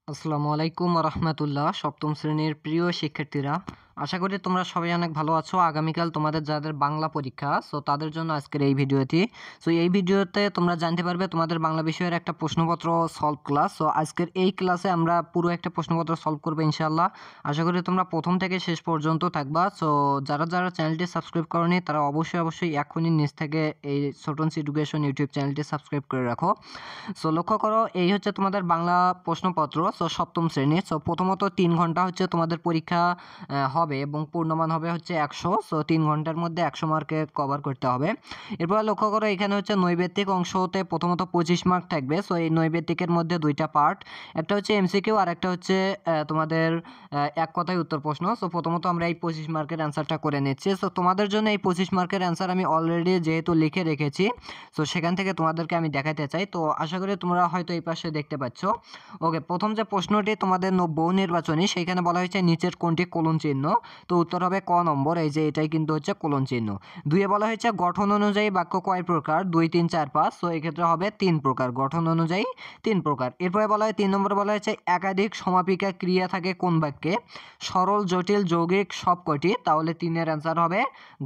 আসসালামু আলাইকুম রহমতুল্লাহ। সপ্তম শ্রেণীর প্রিয় শিক্ষার্থীরা, আশা করি তোমরা সবাই অনেক ভালো আছো। আগামীকাল তোমাদের যাদের বাংলা পরীক্ষা, তাদের জন্য আজকের এই ভিডিওটি। এই ভিডিওতে তোমরা জানতে পারবে তোমাদের বাংলা বিষয়ের একটা প্রশ্নপত্র সলভ ক্লাস। আজকের এই ক্লাসে আমরা পুরো একটা প্রশ্নপত্র সলভ করবো ইনশাআল্লাহ। আশা করি তোমরা প্রথম থেকে শেষ পর্যন্ত থাকবা। যারা যারা চ্যানেলটি সাবস্ক্রাইব করনি তারা অবশ্যই এখনই নিজ থেকে এই ছোটনস এডুকেশন ইউটিউব চ্যানেলটি সাবস্ক্রাইব করে রাখো। লক্ষ্য করো, এই হচ্ছে তোমাদের বাংলা প্রশ্নপত্র সপ্তম শ্রেণীর। প্রথমত 3 ঘন্টা হচ্ছে তোমাদের পরীক্ষা হবে এবং পূর্ণমান হবে হচ্ছে 100। 3 ঘন্টার মধ্যে 100 মার্কে কভার করতে হবে। এরপর লক্ষ্য করো, এখানে হচ্ছে নৈবেত্তিক অংশতে প্রথমত 25 মার্ক থাকবে। এই নৈবেত্তিকের মধ্যে দুইটা পার্ট, একটা হচ্ছে এমসিকিউ আর একটা হচ্ছে তোমাদের এক কথায় উত্তর প্রশ্ন। প্রথমত আমরা এই 25 মার্কের অ্যান্সারটা করে নিচ্ছি। তোমাদের জন্য এই 25 মার্কের অ্যান্সার আমি অলরেডি যেহেতু লিখে রেখেছি, সেখান থেকে তোমাদেরকে আমি দেখাতে চাই। তো আশা করি তোমরা হয়তো এই পাশে দেখতে পাচ্ছ। ওকে, প্রথম যে প্রশ্নটি তোমাদের বহু নির্বাচনী, সেইখানে বলা হয়েছে নিচের কোনটি কোলন চিহ্ন। তো উত্তর হবে ক নম্বর, এই যে এটাই কিন্তু হচ্ছে কোলন চিহ্ন। দুইয়ে বলা হয়েছে গঠন অনুযায়ী বাক্য কয় প্রকার, 2, 3, 4, 5। এক্ষেত্রে হবে 3 প্রকার, গঠন অনুযায়ী 3 প্রকার। এরপরে বলা হয় 3 নম্বরে বলা হয়েছে একাধিক সমাপিকা ক্রিয়া থাকে কোন বাক্যে, সরল, জটিল, যৌগিক সবকটি। তাহলে 3-এর অ্যান্সার হবে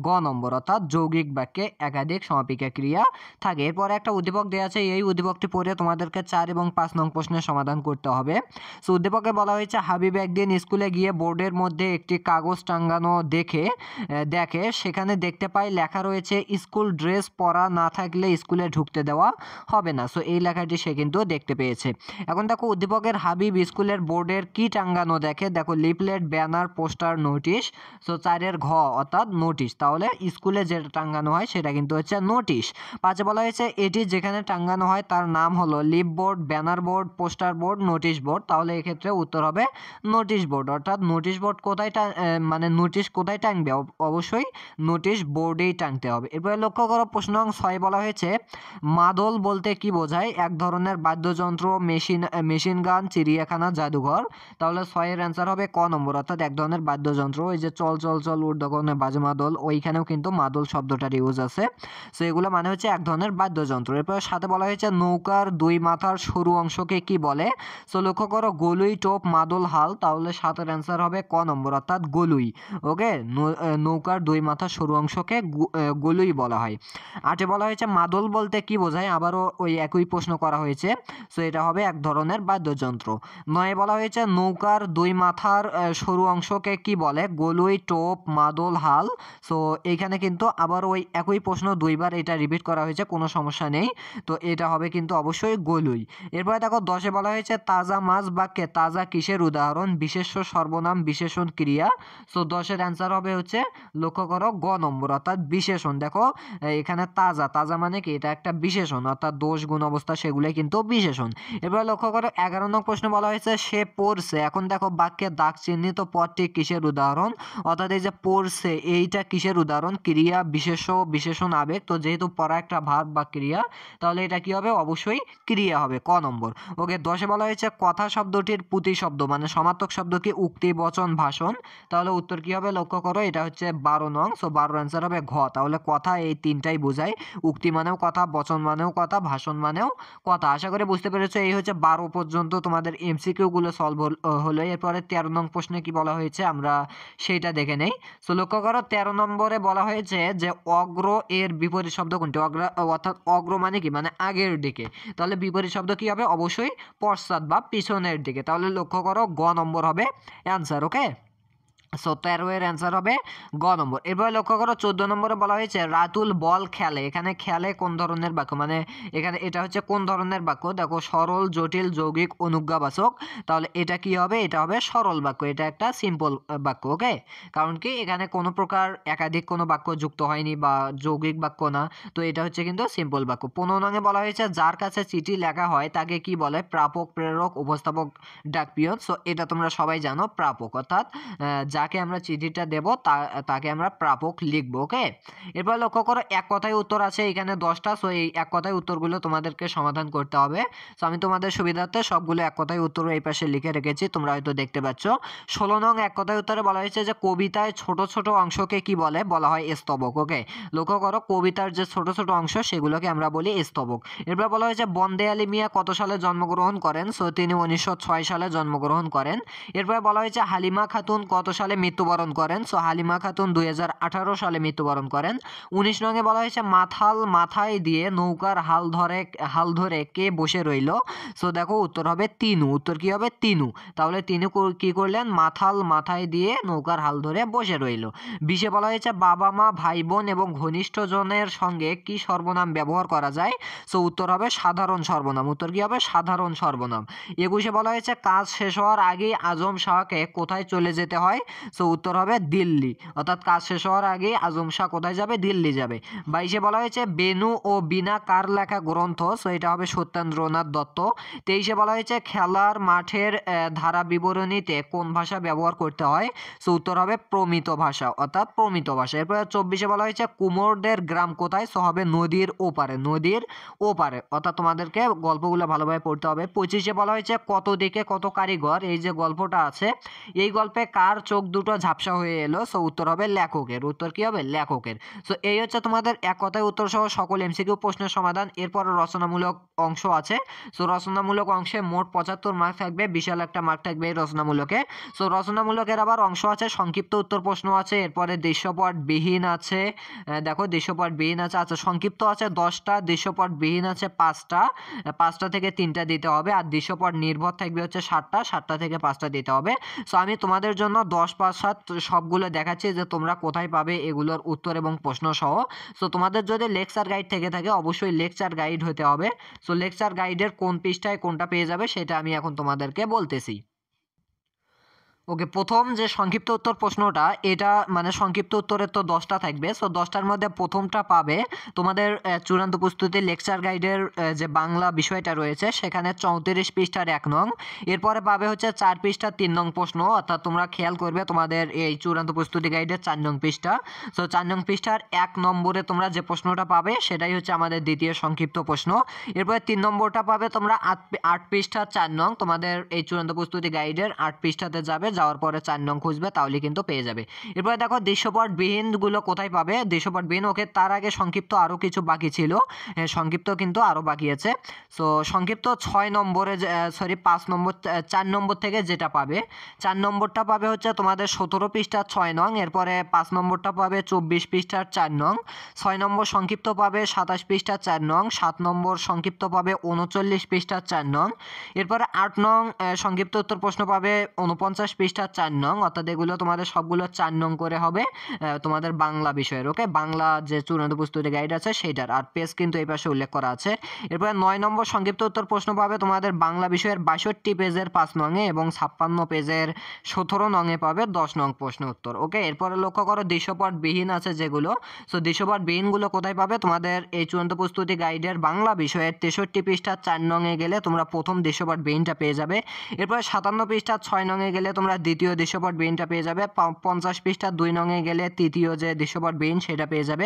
গ নম্বর, অর্থাৎ যৌগিক বাক্যে একাধিক সমাপিকা ক্রিয়া থাকে। এরপরে একটা উদ্দীপক দেওয়া আছে, এই উদ্দীপকটি পড়ে তোমাদেরকে 4 এবং 5 নং প্রশ্নের সমাধান করতে হবে। উদ্দীপকে বলা হয়েছে হাবিব একদিন স্কুলে গিয়ে বোর্ডের মধ্যে একটি কাগজ টাঙ্গানো দেখে সেখানে দেখতে পাই লেখা রয়েছে স্কুল ড্রেস পরা না থাকলে স্কুলে ঢুকতে দেওয়া হবে না। এই লেখাটি সে কিন্তু দেখতে পেয়েছে। এখন দেখো উদ্দীপকের হাবিব স্কুলের বোর্ডের কি টাঙ্গানো দেখে, দেখো লিফলেট, ব্যানার, পোস্টার, নোটিশ। 4-এর ঘ অর্থাৎ নোটিশ। তাহলে স্কুলে যেটা টাঙ্গানো হয় সেটা কিন্তু হচ্ছে নোটিশ। 5-এ বলা হয়েছে এটি যেখানে টাঙ্গানো হয় তার নাম হলো leaf board, banner board, poster board, notice board. তাহলে এক্ষেত্রে উত্তর হবে নোটিশ বোর্ড, অর্থাৎ নোটিশ বোর্ড কোথায় মানে নোটিশ কোথায় টাঙবে, অবশ্যই নোটিশ বোর্ডেই টাঙতে হবে। এরপরে লক্ষ্য করো, প্রশ্ন 6 বলা হয়েছে মাদল বলতে কি বোঝায়, এক ধরনের বাদ্যযন্ত্র, মেশিন গান, চিড়িয়াখানা, জাদুঘর। তাহলে 6-এর অ্যান্সার হবে ক নম্বর, অর্থাৎ এক ধরনের বাদ্যযন্ত্র। ওই যে চল চল চল ঊর্ধ্বগগনে বাজে মাদল, ওইখানেও কিন্তু মাদল শব্দটার ইউজ আছে। এগুলো মানে হচ্ছে এক ধরনের বাদ্যযন্ত্র। এরপর সাথে বলা হয়েছে নৌকার 2 মাথার সরু অংশকে কি বলে। লক্ষ্য করো গলুই, টোপ, মাদল, হাল। তাহলে 7-এর অ্যান্সার হবে ক নম্বর, অর্থাৎ গলুই। ওকে, নৌকার 2 মাথার সরু অংশকে গলুই বলা হয়। 8-এ বলা হয়েছে মাদল বলতে কি বোঝায়, আবারও ওই একই প্রশ্ন করা হয়েছে। এটা হবে এক ধরনের বাদ্যযন্ত্র। 9-এ বলা হয়েছে নৌকার 2 মাথার সরু অংশকে কি বলে, গলুই, টোপ, মাদল, হাল। এইখানে কিন্তু আবার ওই একই প্রশ্ন দুইবার এটা রিপিট করা হয়েছে, কোনো সমস্যা নেই। তো এটা হবে কিন্তু অবশ্যই গলুই। এরপরে দেখো 10-এ বলা হয়েছে তাজা মাছ বাক্যে তাজা কিসের উদাহরণ, বিশেষ্য, সর্বনাম, বিশেষণ, ক্রিয়া। 10-এর অ্যান্সার হবে হচ্ছে লক্ষ্য করো গ নম্বর, অর্থাৎ বিশেষণ। দেখো এখানে তাজা, তাজা মানে কি, এটা একটা বিশেষণ, অর্থাৎ দোষ, গুণ, অবস্থা সেগুলোই কিন্তু বিশেষণ। এবার লক্ষ্য করো 11 নং প্রশ্ন বলা হয়েছে সে পড়ছে। এখন দেখো বাক্যে দাগ চিহ্নিত পদটি কিসের উদাহরণ, অর্থাৎ এই যে পড়ছে এইটা কিসের উদাহরণ, ক্রিয়া, বিশেষ্য, বিশেষণ, আবেগ। তো যেহেতু পড়া একটা ভাব বা ক্রিয়া, তাহলে এটা কি হবে, অবশ্যই ক্রিয়া হবে, ক নম্বর। ওকে, 10-এ বলা হয়েছে কথা শব্দটির প্রতিশব্দ মানে সমার্থক শব্দ কি, উক্তি, বচন, ভাষণ। তাহলে উত্তর কি হবে, লক্ষ্য করো এটা হচ্ছে 12 নং। 12-এর অ্যান্সার হবে ঘ। তাহলে কথা এই তিনটাই বোঝায়, উক্তি মানেও কথা, বচন মানেও কথা, ভাষণ মানেও কথা। আশা করি বুঝতে পেরেছো। এই হচ্ছে 12 পর্যন্ত তোমাদের এমসিকিউ গুলো সলভ হলো। এরপরে 13 নং প্রশ্নে কি বলা হয়েছে আমরা সেইটা দেখে নেই। লক্ষ্য করো 13 নম্বরে বলা হয়েছে যে অগ্র এর বিপরীত শব্দ কোনটি, অর্থাৎ অগ্র মানে কি, মানে আগের দিকে। তাহলে বিপরীত শব্দ কি হবে, অবশ্যই পশ্চাৎ বা পিছনের দিকে। তাহলে লক্ষ্য করো গ নম্বর হবে অ্যান্সার। ওকে, 13-এর অ্যান্সার হবে গ নম্বর। এরপরে লক্ষ্য করো 14 নম্বরে বলা হয়েছে রাতুল বল খেলে। এখানে খেলে কোন ধরনের বাক্য, মানে এখানে এটা হচ্ছে কোন ধরনের বাক্য, দেখো সরল, জটিল, যৌগিক, অনুজ্ঞাবাচক। তাহলে এটা কি হবে, এটা হবে সরল বাক্য, এটা একটা সিম্পল বাক্য। ওকে, কারণ কি এখানে কোনো প্রকার একাধিক কোনো বাক্য যুক্ত হয়নি বা যৌগিক বাক্য না। তো এটা হচ্ছে কিন্তু সিম্পল বাক্য। 15 নঙে বলা হয়েছে যার কাছে চিঠি লেখা হয় তাকে কি বলে, প্রাপক, প্রেরক, উপস্থাপক, ডাকপিয়ন। এটা তোমরা সবাই জানো, প্রাপক, অর্থাৎ যাকে আমরা চিঠিটা দেব তাকে আমরা প্রাপক লিখবো। ওকে, এরপর লক্ষ্য করো এক কথায় উত্তর আছে এখানে 10টা। সো এই এক কথায় উত্তরগুলো তোমাদেরকে সমাধান করতে হবে। সো আমি তোমাদের সুবিধার্থে সবগুলো এক কথায় উত্তর এই পাশে লিখে রেখেছি, তোমরা হয়তো দেখতে পাচ্ছ। 16 নং এক কথায় উত্তরে বলা হয়েছে যে কবিতায় ছোট ছোট অংশকে কি বলে, বলা হয় স্তবক। ওকে, লক্ষ্য করো কবিতার যে ছোট ছোট অংশ সেগুলোকে আমরা বলি স্তবক। এরপর বলা হয়েছে বন্দে আলী মিয়া কত সালে জন্মগ্রহণ করেন? সো তিনি 1906 সালে জন্মগ্রহণ করেন। এরপর বলা হয়েছে হালিমা খাতুন কত সালে মৃত্যুবরণ করেন? সো হালিমা খাতুন 2018 সালে মৃত্যুবরণ করেন। 19 নঙে বলা হয়েছে মাথাল মাথায় দিয়ে নৌকার হাল ধরে কে বসে রইল? সো দেখো উত্তর হবে তিনু। উত্তর কি হবে? তিনু। তাহলে তিনু কি করলেন? মাথাল মাথায় দিয়ে নৌকার হাল ধরে বসে রইল। 20-এ বলা হয়েছে বাবা মা ভাই বোন এবং ঘনিষ্ঠ জনের সঙ্গে কি সর্বনাম ব্যবহার করা যায়? সো উত্তর হবে সাধারণ সর্বনাম। উত্তর কি হবে? সাধারণ সর্বনাম। 21-এ বলা হয়েছে কাজ শেষ হওয়ার আগেই আজম শাহকে কোথায় চলে যেতে হয়? সো উত্তর হবে দিল্লি। অর্থাৎ কাজ শেষ হওয়ার আগেই আজম শাহ কোথায় যাবে? দিল্লি যাবে। 22-এ বলা হয়েছে বেনু ও বিনা কার লেখা গ্রন্থ? সো এটা হবে সত্যেন্দ্রনাথ দত্ত। 23-এ বলা হয়েছে খেলার মাঠের ধারা বিবরণীতে কোন ভাষা ব্যবহার করতে হয়? সো উত্তর হবে প্রমিত ভাষা, অর্থাৎ প্রমিত ভাষা। এরপর 24-এ বলা হয়েছে কুমোরদের গ্রাম কোথায়? সো হবে নদীর ওপারে, নদীর ওপারে। অর্থাৎ তোমাদেরকে গল্পগুলো ভালোভাবে পড়তে হবে। 25-এ বলা হয়েছে কত দিকে কত কারিগর, এই যে গল্পটা আছে এই গল্পে কার চোখ দুটো ঝাপসা হয়ে এলো? সো উত্তর হবে লেখকের। উত্তর কি হবে? লেখকের। সো এই হচ্ছে তোমাদের এক কথায় উত্তর সহ সকল এমসিকিউ প্রশ্নের সমাধান। এরপর রচনামূলক অংশ আছে। সো রচনামূলক অংশে মোট 75 মার্ক থাকবে, বিশাল একটা মার্ক থাকবে এই রচনামূলকে। সো রচনামূলকের আবার অংশ আছে, সংক্ষিপ্ত উত্তর প্রশ্ন আছে, এরপরে দৃশ্যপটবিহীন আছে। দেখো দৃশ্যপটবিহীন আছে, আচ্ছা সংক্ষিপ্ত আছে 10টা, দৃশ্যপটবিহীন আছে 5টা, 5টা থেকে 3টা দিতে হবে। আর দৃশ্যপট নির্ভর থাকবে হচ্ছে 7টা, 7টা থেকে 5টা দিতে হবে। সো আমি তোমাদের জন্য 10, 5, 7 সবগুলো দেখাচ্ছি যে তোমরা কোথায় পাবে এগুলোর উত্তর এবং প্রশ্ন সহ। সো তোমাদের যদি লেকচার গাইড থেকে থাকে অবশ্যই লেকচার গাইড হতে হবে। সো লেকচার গাইডের কোন পৃষ্ঠায় কোনটা পেয়ে যাবে সেটা আমি এখন তোমাদেরকে বলতেছি। ওকে, প্রথম যে সংক্ষিপ্ত উত্তর প্রশ্নটা, এটা মানে সংক্ষিপ্ত উত্তরের তো 10টা থাকবে। সো 10টার মধ্যে প্রথমটা পাবে তোমাদের চূড়ান্ত প্রস্তুতি লেকচার গাইডের যে বাংলা বিষয়টা রয়েছে সেখানে 34 পৃষ্ঠার 1 নং। এরপরে পাবে হচ্ছে 4 পৃষ্ঠার 3 নং প্রশ্ন, অর্থাৎ তোমরা খেয়াল করবে তোমাদের এই চূড়ান্ত প্রস্তুতি গাইডের 4 নং পৃষ্ঠা। সো 4 নং পৃষ্ঠার 1 নম্বরে তোমরা যে প্রশ্নটা পাবে সেটাই হচ্ছে আমাদের দ্বিতীয় সংক্ষিপ্ত প্রশ্ন। এরপরে 3 নম্বরটা পাবে তোমরা 8 পৃষ্ঠার 4 নং, তোমাদের এই চূড়ান্ত প্রস্তুতি গাইডের 8 পৃষ্ঠাতে যাবে, যাওয়ার পরে 4 নং খুঁজবে তাহলে কিন্তু পেয়ে যাবে। এরপরে দেখো দৃশ্যপটবিহীন গুলো কোথায় পাবে? দৃশ্যপটবিহীন, ওকে তার আগে সংক্ষিপ্ত আরও কিছু বাকি ছিল, সংক্ষিপ্ত কিন্তু আরও বাকি আছে। সো সংক্ষিপ্ত 6 নম্বরে 5 নম্বর 4 নম্বর থেকে যেটা পাবে, 4 নম্বরটা পাবে হচ্ছে তোমাদের 17 পৃষ্ঠার 6 নং। এরপরে 5 নম্বরটা পাবে 24 পৃষ্ঠার 4 নং। 6 নম্বর সংক্ষিপ্ত পাবে 27 পৃষ্ঠার 4 নং। 7 নম্বর সংক্ষিপ্ত পাবে 39 পৃষ্ঠার 4 নং। এরপরে 8 নং সংক্ষিপ্ত উত্তর প্রশ্ন পাবে 49 পৃষ্ঠার 4 নং। অর্থাৎ এগুলো তোমাদের সবগুলো 4 নং করে হবে তোমাদের বাংলা বিষয়ের। ওকে, বাংলা যে চূড়ান্ত প্রস্তুতি গাইড আছে সেইটার, আর পেজ কিন্তু এই পাশে উল্লেখ করা আছে। এরপরে 9 নম্বর সংক্ষিপ্ত উত্তর প্রশ্ন পাবে তোমাদের বাংলা বিষয়ের 62 পেজের 5 নংয়ে এবং 56 পেজের 17 নংয়ে পাবে 10 নং প্রশ্ন উত্তর। ওকে, এরপরে লক্ষ্য করো দৃশ্যপটবিহীন আছে যেগুলো, সো দৃশ্যপটবিহীনগুলো কোথায় পাবে? তোমাদের এই চূড়ান্ত প্রস্তুতি গাইডের বাংলা বিষয়ের 63 পৃষ্ঠার 4 নংয়ে গেলে তোমরা প্রথম দৃশ্যপটবিহীনটা পেয়ে যাবে। এরপরে 57 পৃষ্ঠার 6 নংয়ে গেলে তোমরা দ্বিতীয় দৃশ্যপটবিহীনটা পেয়ে যাবে। 50 পৃষ্ঠার 2 নংয়ে গেলে তৃতীয় যে দৃশ্যপটবিহীন সেটা পেয়ে যাবে।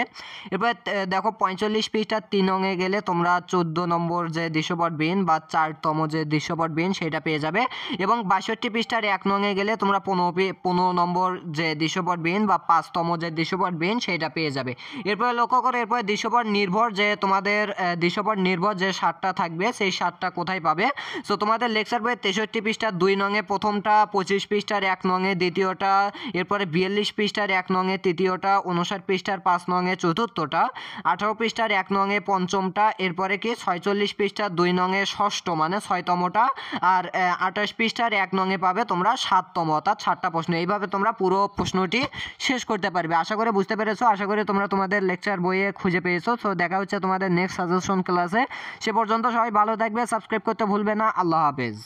এরপরে দেখো 45 পৃষ্ঠার 3 নংয়ে গেলে তোমরা 14 নম্বর যে দৃশ্যপটবিহীন বা 4তম যে দৃশ্যপটবিহীন সেটা পেয়ে যাবে। এবং 62 পৃষ্ঠার 1 নংয়ে গেলে তোমরা 15 নম্বর যে দৃশ্যপটবিহীন বা 5তম যে দৃশ্যপটবিহীন সেটা পেয়ে যাবে। এরপরে লক্ষ্য করো এরপরে দৃশ্যপট নির্ভর যে তোমাদের দৃশ্যপট নির্ভর যে 7টা থাকবে সেই 7টা কোথায় পাবে? সো তোমাদের লেকচার বইয়ের 63 পৃষ্ঠার 2 নংয়ে প্রথমটা, 25 পৃষ্ঠার 1 নংয়ে দ্বিতীয়টা, এরপরে 42 পৃষ্ঠার 1 নংয়ে তৃতীয়টা, 59 পৃষ্ঠার 5 নংয়ে চতুর্থটা, 18 পৃষ্ঠার 1 নংয়ে পঞ্চমটা, এরপরে কি 46 পৃষ্ঠার 2 নংয়ে ষষ্ঠ মানে 6তমটা, আর 28 পৃষ্ঠার 1 নংয়ে পাবে তোমরা 7তম, অর্থাৎ 7টা প্রশ্ন। এইভাবে তোমরা পুরো প্রশ্নটি শেষ করতে পারবে। আশা করি বুঝতে পেরেছো, আশা করি তোমরা তোমাদের লেকচার বইয়ে খুঁজে পেয়েছো। তো দেখা হচ্ছে তোমাদের নেক্সট সাজেশন ক্লাসে। সে পর্যন্ত সবাই ভালো থাকবে, সাবস্ক্রাইব করতে ভুলবে না। আল্লাহ হাফেজ।